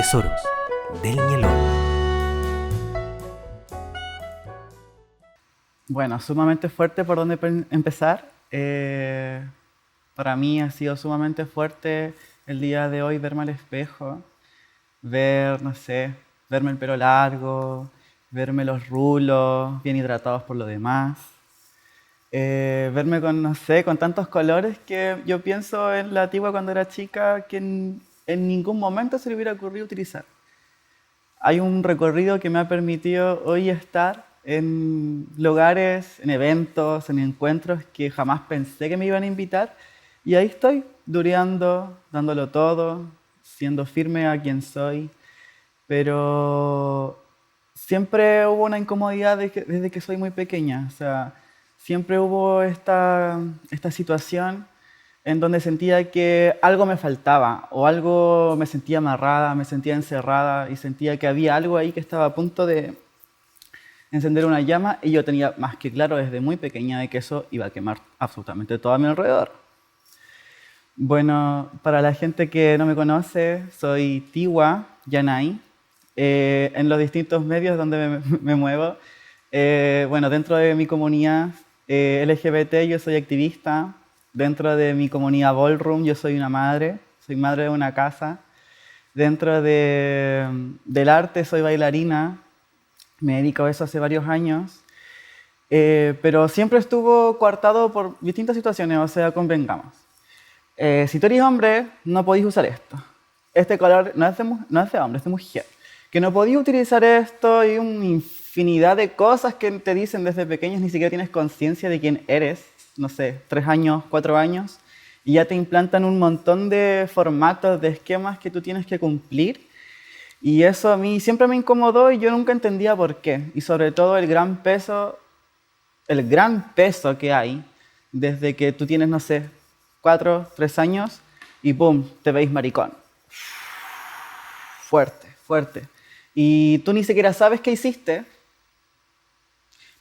Tesoros del Ñelol. Bueno, sumamente fuerte por dónde empezar. Para mí ha sido sumamente fuerte el día de hoy verme al espejo, ver, no sé, verme el pelo largo, verme los rulos bien hidratados por lo demás, verme con, no sé, con tantos colores que yo pienso en la antigua cuando era chica que en ningún momento se le hubiera ocurrido utilizar. Hay un recorrido que me ha permitido hoy estar en lugares, en eventos, en encuentros que jamás pensé que me iban a invitar. Y ahí estoy, dureando, dándolo todo, siendo firme a quien soy. Pero siempre hubo una incomodidad desde que soy muy pequeña. O sea, siempre hubo esta situación en donde sentía que algo me faltaba o algo me sentía amarrada, me sentía encerrada y sentía que había algo ahí que estaba a punto de encender una llama y yo tenía más que claro desde muy pequeña de que eso iba a quemar absolutamente todo a mi alrededor. Bueno, para la gente que no me conoce, soy Tiwa Yanay. En los distintos medios donde me muevo, bueno, dentro de mi comunidad LGBT yo soy activista. Dentro de mi comunidad Ballroom yo soy una madre, soy madre de una casa. Dentro del arte soy bailarina, me dedico a eso hace varios años. Pero siempre estuvo coartado por distintas situaciones, o sea, convengamos. Si tú eres hombre, no podéis usar esto. Este color no es de hombre, es de mujer. Que no podéis utilizar esto y una infinidad de cosas que te dicen desde pequeños, ni siquiera tienes conciencia de quién eres. No sé, 3 años, 4 años, y ya te implantan un montón de formatos, de esquemas que tú tienes que cumplir. Y eso a mí siempre me incomodó y yo nunca entendía por qué. Y sobre todo el gran peso que hay desde que tú tienes, no sé, 4, 3 años y ¡pum!, te veis maricón. Fuerte, fuerte. Y tú ni siquiera sabes qué hiciste,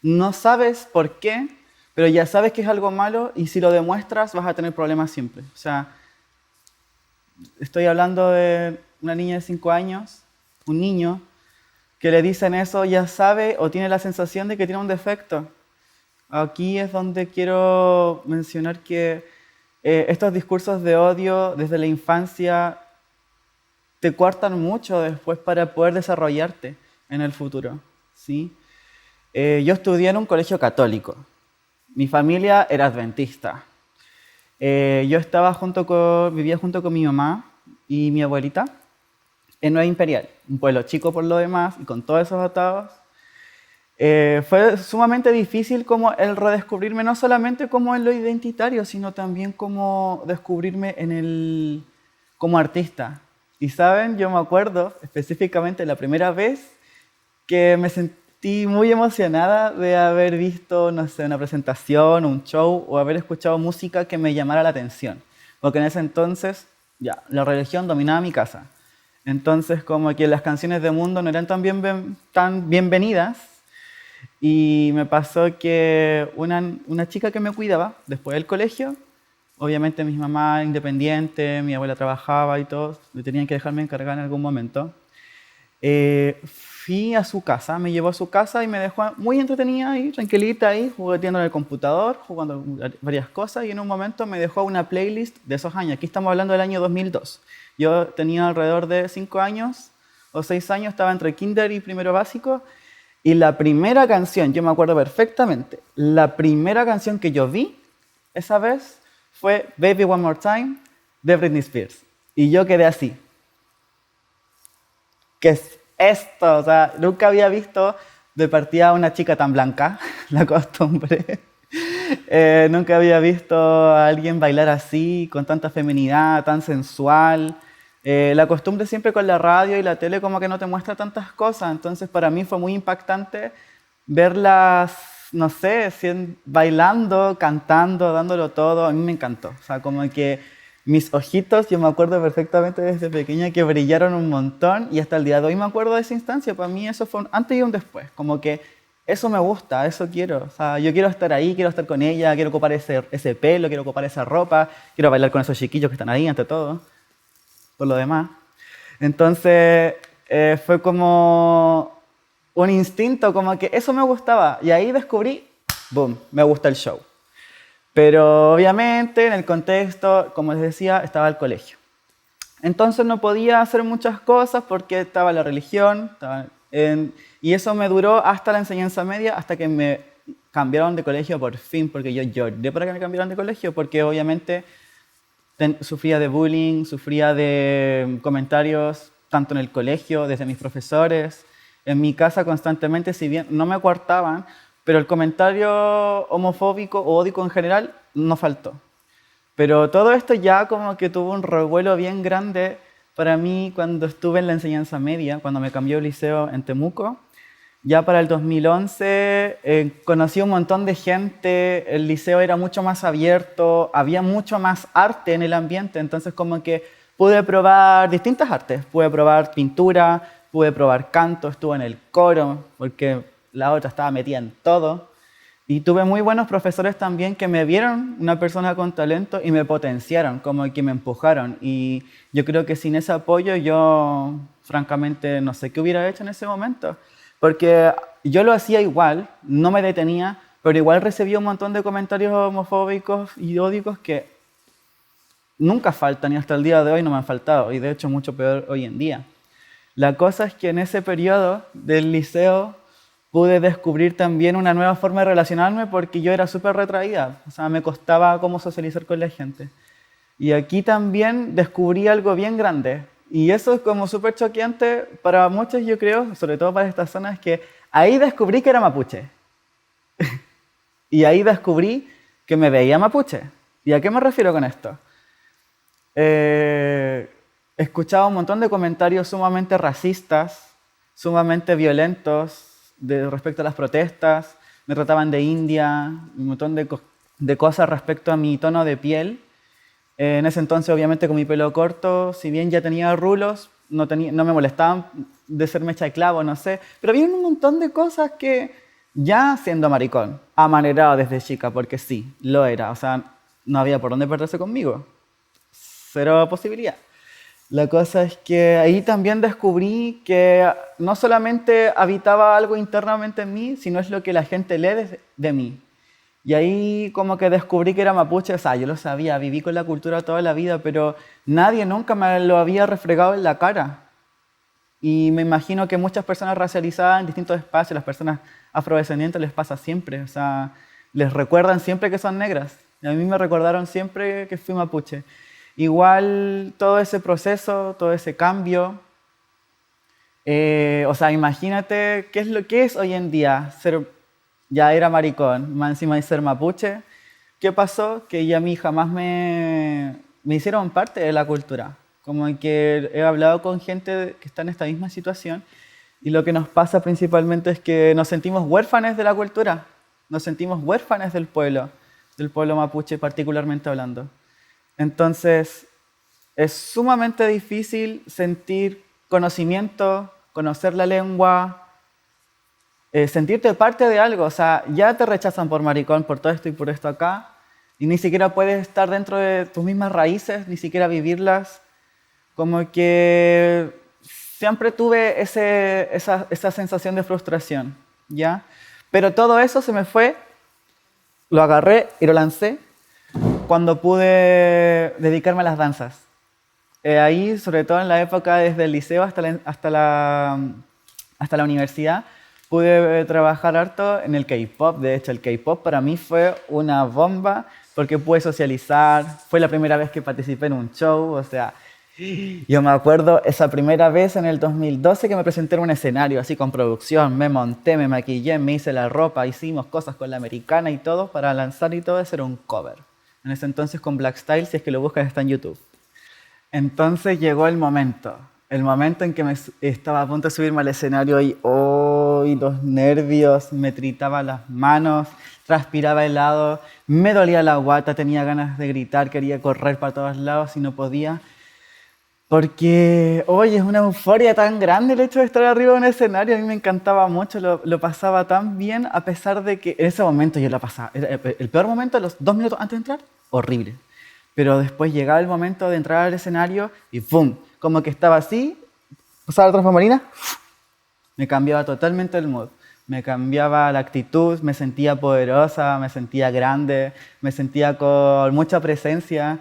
no sabes por qué, pero ya sabes que es algo malo y si lo demuestras vas a tener problemas siempre. O sea, estoy hablando de una niña de 5 años, un niño, que le dicen eso, ya sabe o tiene la sensación de que tiene un defecto. Aquí es donde quiero mencionar que estos discursos de odio desde la infancia te coartan mucho después para poder desarrollarte en el futuro, ¿sí? Yo estudié en un colegio católico. Mi familia era adventista. Yo vivía junto con mi mamá y mi abuelita en Nueva Imperial, un pueblo chico por lo demás y con todos esos atados. Fue sumamente difícil como el redescubrirme, no solamente como en lo identitario, sino también como descubrirme como artista. Y saben, yo me acuerdo específicamente la primera vez que me sentí muy emocionada de haber visto, no sé, una presentación, un show o haber escuchado música que me llamara la atención. Porque en ese entonces, ya, la religión dominaba mi casa. Entonces, como que las canciones de mundo no eran tan bienvenidas. Y me pasó que una chica que me cuidaba después del colegio, obviamente mi mamá independiente, mi abuela trabajaba y todo, me tenían que dejarme encargar en algún momento. Fui a su casa, me llevó a su casa y me dejó muy entretenida ahí, tranquilita ahí, jugueteando en el computador, jugando varias cosas y en un momento me dejó una playlist de esos años. Aquí estamos hablando del año 2002. Yo tenía alrededor de 5 años o 6 años, estaba entre kinder y primero básico y la primera canción, yo me acuerdo perfectamente, la primera canción que yo vi esa vez fue Baby One More Time de Britney Spears. Y yo quedé así. ¿Qué es esto? O sea, nunca había visto de partida a una chica tan blanca, la costumbre. Nunca había visto a alguien bailar así, con tanta feminidad, tan sensual. La costumbre siempre con la radio y la tele como que no te muestra tantas cosas. Entonces para mí fue muy impactante verlas, no sé, bailando, cantando, dándolo todo. A mí me encantó. O sea, como que mis ojitos, yo me acuerdo perfectamente desde pequeña que brillaron un montón y hasta el día de hoy me acuerdo de esa instancia. Para mí eso fue un antes y un después. Como que eso me gusta, eso quiero. O sea, yo quiero estar ahí, quiero estar con ella, quiero ocupar ese pelo, quiero ocupar esa ropa, quiero bailar con esos chiquillos que están ahí ante todo, por lo demás. Entonces fue como un instinto, como que eso me gustaba. Y ahí descubrí, boom, me gusta el show. Pero obviamente en el contexto, como les decía, estaba el colegio. Entonces no podía hacer muchas cosas porque estaba la religión, y eso me duró hasta la enseñanza media, hasta que me cambiaron de colegio por fin, porque yo lloré para que me cambiaran de colegio, porque obviamente sufría de bullying, sufría de comentarios, tanto en el colegio, desde mis profesores, en mi casa constantemente, si bien no me coartaban, pero el comentario homofóbico o ódico en general no faltó. Pero todo esto ya como que tuvo un revuelo bien grande para mí cuando estuve en la enseñanza media, cuando me cambió el liceo en Temuco. Ya para el 2011 conocí un montón de gente, el liceo era mucho más abierto, había mucho más arte en el ambiente, entonces como que pude probar distintas artes. Pude probar pintura, pude probar canto, estuve en el coro, porque la otra estaba metida en todo. Y tuve muy buenos profesores también que me vieron una persona con talento y me potenciaron, como que me empujaron. Y yo creo que sin ese apoyo yo, francamente, no sé qué hubiera hecho en ese momento. Porque yo lo hacía igual, no me detenía, pero igual recibía un montón de comentarios homofóbicos y ódicos que nunca faltan y hasta el día de hoy no me han faltado. Y de hecho mucho peor hoy en día. La cosa es que en ese periodo del liceo pude descubrir también una nueva forma de relacionarme porque yo era súper retraída, o sea, me costaba cómo socializar con la gente. Y aquí también descubrí algo bien grande, y eso es como súper choqueante para muchos, yo creo, sobre todo para estas zonas, que ahí descubrí que era mapuche. Y ahí descubrí que me veía mapuche. ¿Y a qué me refiero con esto? Escuchaba un montón de comentarios sumamente racistas, sumamente violentos, respecto a las protestas, me trataban de india, un montón de cosas respecto a mi tono de piel. En ese entonces, obviamente, con mi pelo corto, si bien ya tenía rulos, no me molestaban de ser mecha de clavo, no sé, pero había un montón de cosas que, ya siendo maricón, amanerado desde chica, porque sí, lo era, o sea, no había por dónde perderse conmigo, cero posibilidad. La cosa es que ahí también descubrí que no solamente habitaba algo internamente en mí, sino es lo que la gente lee de mí. Y ahí como que descubrí que era mapuche, o sea, yo lo sabía, viví con la cultura toda la vida, pero nadie nunca me lo había refregado en la cara. Y me imagino que muchas personas racializadas en distintos espacios, las personas afrodescendientes les pasa siempre, o sea, les recuerdan siempre que son negras. Y a mí me recordaron siempre que fui mapuche. Igual todo ese proceso, todo ese cambio, o sea, imagínate qué es lo que es hoy en día ser, ya era maricón, más encima de ser mapuche. ¿Qué pasó? Que ya a mí jamás me hicieron parte de la cultura. Como que he hablado con gente que está en esta misma situación y lo que nos pasa principalmente es que nos sentimos huérfanos de la cultura, nos sentimos huérfanos del pueblo mapuche particularmente hablando. Entonces, es sumamente difícil sentir conocimiento, conocer la lengua, sentirte parte de algo. O sea, ya te rechazan por maricón, por todo esto y por esto acá, y ni siquiera puedes estar dentro de tus mismas raíces, ni siquiera vivirlas. Como que siempre tuve esa sensación de frustración, ¿ya? Pero todo eso se me fue, lo agarré y lo lancé cuando pude dedicarme a las danzas. Ahí, sobre todo en la época desde el liceo hasta la universidad, pude trabajar harto en el K-pop. De hecho, el K-pop para mí fue una bomba porque pude socializar. Fue la primera vez que participé en un show. O sea, yo me acuerdo esa primera vez en el 2012 que me presenté en un escenario así con producción. Me monté, me maquillé, me hice la ropa, hicimos cosas con la americana y todo para lanzar y todo, hacer un cover. En ese entonces con Black Style, si es que lo buscas está en YouTube. Entonces llegó el momento en que estaba a punto de subirme al escenario y los nervios, me tritaban las manos, transpiraba helado, me dolía la guata, tenía ganas de gritar, quería correr para todos lados y no podía. Porque, oye, es una euforia tan grande el hecho de estar arriba de un escenario. A mí me encantaba mucho, lo pasaba tan bien, a pesar de que en ese momento yo la pasaba. El peor momento, los 2 minutos antes de entrar, horrible. Pero después llegaba el momento de entrar al escenario y ¡pum! Como que estaba así usaba la transformarina, me cambiaba totalmente el mood. Me cambiaba la actitud, me sentía poderosa, me sentía grande, me sentía con mucha presencia.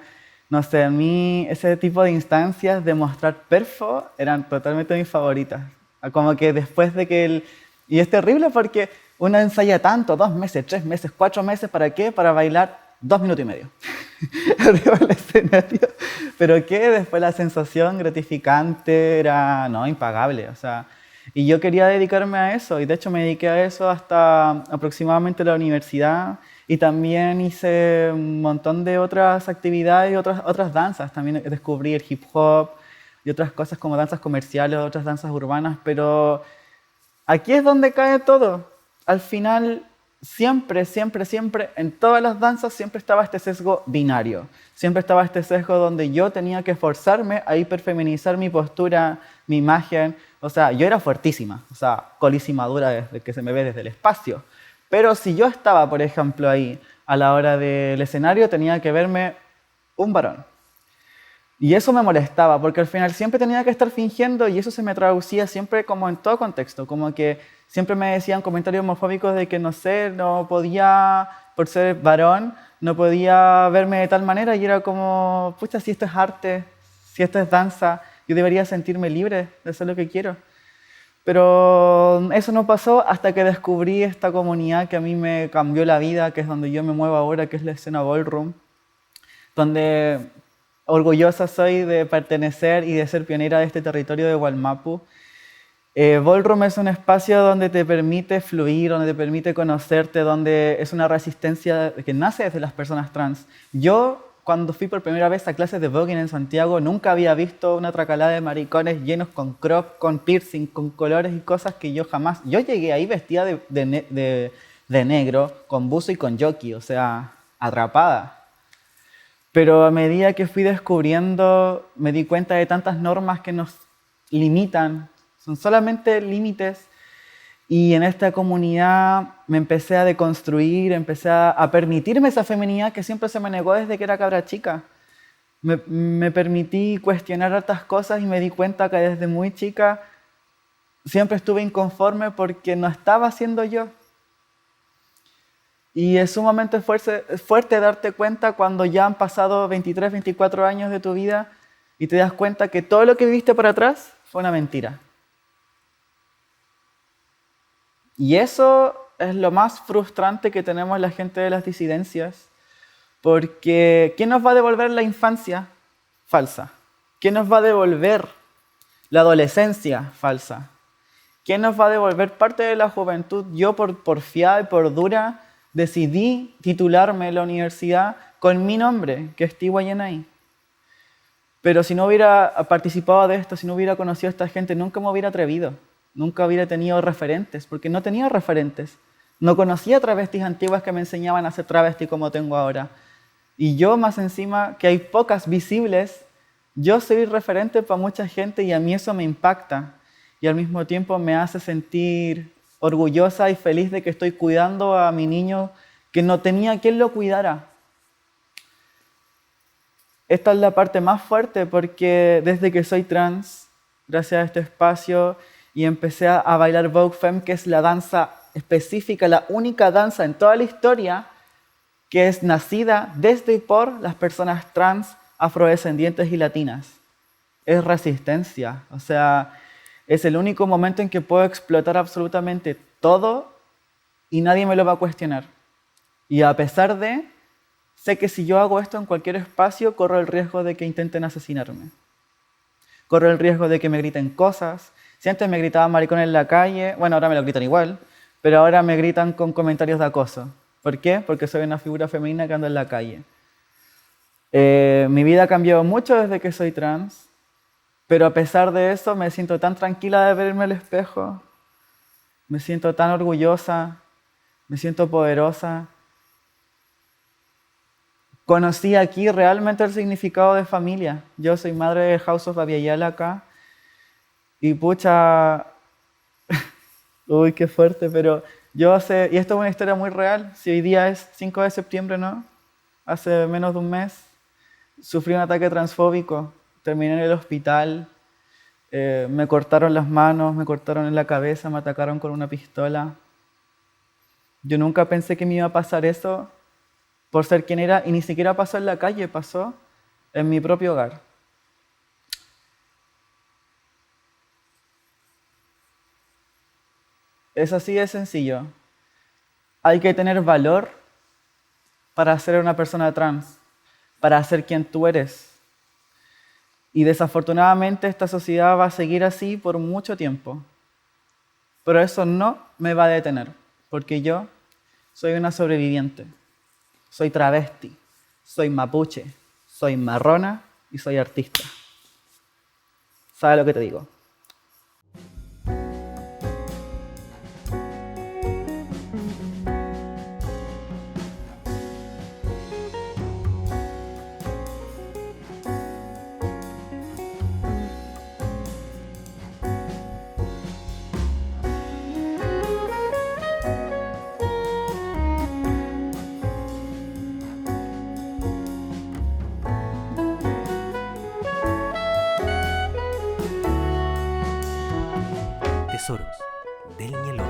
No sé, a mí ese tipo de instancias de mostrar perfo eran totalmente mis favoritas. Como que después de que el... Y es terrible porque uno ensaya tanto, 2 meses, 3 meses, 4 meses, ¿para qué? Para bailar 2 minutos y medio arriba del escenario. Pero que después la sensación gratificante era, no, impagable. O sea, y yo quería dedicarme a eso, y de hecho me dediqué a eso hasta aproximadamente la universidad, y también hice un montón de otras actividades y otras danzas. También descubrí el hip hop y otras cosas como danzas comerciales, otras danzas urbanas, pero aquí es donde cae todo. Al final, siempre, siempre, siempre, en todas las danzas siempre estaba este sesgo binario. Siempre estaba este sesgo donde yo tenía que esforzarme a hiperfeminizar mi postura, mi imagen. O sea, yo era fuertísima, o sea, colimadura desde que se me ve desde el espacio. Pero si yo estaba, por ejemplo, ahí a la hora del escenario, tenía que verme un varón. Y eso me molestaba, porque al final siempre tenía que estar fingiendo y eso se me traducía siempre como en todo contexto, como que siempre me decían comentarios homofóbicos de que, no sé, no podía, por ser varón, no podía verme de tal manera y era como, pucha, si esto es arte, si esto es danza, yo debería sentirme libre de hacer lo que quiero. Pero eso no pasó hasta que descubrí esta comunidad que a mí me cambió la vida, que es donde yo me muevo ahora, que es la escena ballroom, donde orgullosa soy de pertenecer y de ser pionera de este territorio de Wallmapu. Ballroom es un espacio donde te permite fluir, donde te permite conocerte, donde es una resistencia que nace desde las personas trans. Yo, cuando fui por primera vez a clases de voguing en Santiago, nunca había visto una tracalada de maricones llenos con crop, con piercing, con colores y cosas que yo jamás... Yo llegué ahí vestida de negro, con buzo y con jockey, o sea, atrapada. Pero a medida que fui descubriendo, me di cuenta de tantas normas que nos limitan, son solamente límites. Y en esta comunidad me empecé a deconstruir, empecé a permitirme esa feminidad que siempre se me negó desde que era cabra chica. Me permití cuestionar otras cosas y me di cuenta que desde muy chica siempre estuve inconforme porque no estaba siendo yo. Y es sumamente fuerte darte cuenta cuando ya han pasado 23, 24 años de tu vida y te das cuenta que todo lo que viviste por atrás fue una mentira. Y eso es lo más frustrante que tenemos la gente de las disidencias, porque ¿quién nos va a devolver la infancia falsa? ¿Quién nos va a devolver la adolescencia falsa? ¿Quién nos va a devolver parte de la juventud? Yo por porfiada y por dura decidí titularme en la universidad con mi nombre, que es Tiwa Yanay. Pero si no hubiera participado de esto, si no hubiera conocido a esta gente, nunca me hubiera atrevido. Nunca hubiera tenido referentes, porque no tenía referentes. No conocía travestis antiguas que me enseñaban a ser travesti como tengo ahora. Y yo, más encima, que hay pocas visibles, yo soy referente para mucha gente y a mí eso me impacta. Y al mismo tiempo me hace sentir orgullosa y feliz de que estoy cuidando a mi niño que no tenía quien lo cuidara. Esta es la parte más fuerte porque desde que soy trans, gracias a este espacio, y empecé a bailar Vogue Femme, que es la danza específica, la única danza en toda la historia que es nacida desde y por las personas trans, afrodescendientes y latinas. Es resistencia, o sea, es el único momento en que puedo explotar absolutamente todo y nadie me lo va a cuestionar. Y a pesar de, sé que si yo hago esto en cualquier espacio, corro el riesgo de que intenten asesinarme. Corro el riesgo de que me griten cosas. Si antes me gritaban maricón en la calle, bueno, ahora me lo gritan igual, pero ahora me gritan con comentarios de acoso. ¿Por qué? Porque soy una figura femenina que anda en la calle. Mi vida ha cambiado mucho desde que soy trans, pero a pesar de eso me siento tan tranquila de verme al espejo, me siento tan orgullosa, me siento poderosa. Conocí aquí realmente el significado de familia. Yo soy madre de House of Abiyala acá y pucha, uy, qué fuerte, pero yo y esto es una historia muy real, si hoy día es 5 de septiembre, ¿no? Hace menos de un mes, sufrí un ataque transfóbico, terminé en el hospital, Me cortaron las manos, me cortaron en la cabeza, me atacaron con una pistola. Yo nunca pensé que me iba a pasar eso por ser quien era, y ni siquiera pasó en la calle, pasó en mi propio hogar. Es así de sencillo. Hay que tener valor para ser una persona trans, para ser quien tú eres. Y desafortunadamente esta sociedad va a seguir así por mucho tiempo. Pero eso no me va a detener, porque yo soy una sobreviviente. Soy travesti, soy mapuche, soy marrona y soy artista. ¿Sabes lo que te digo? Tesoros del Ñelón.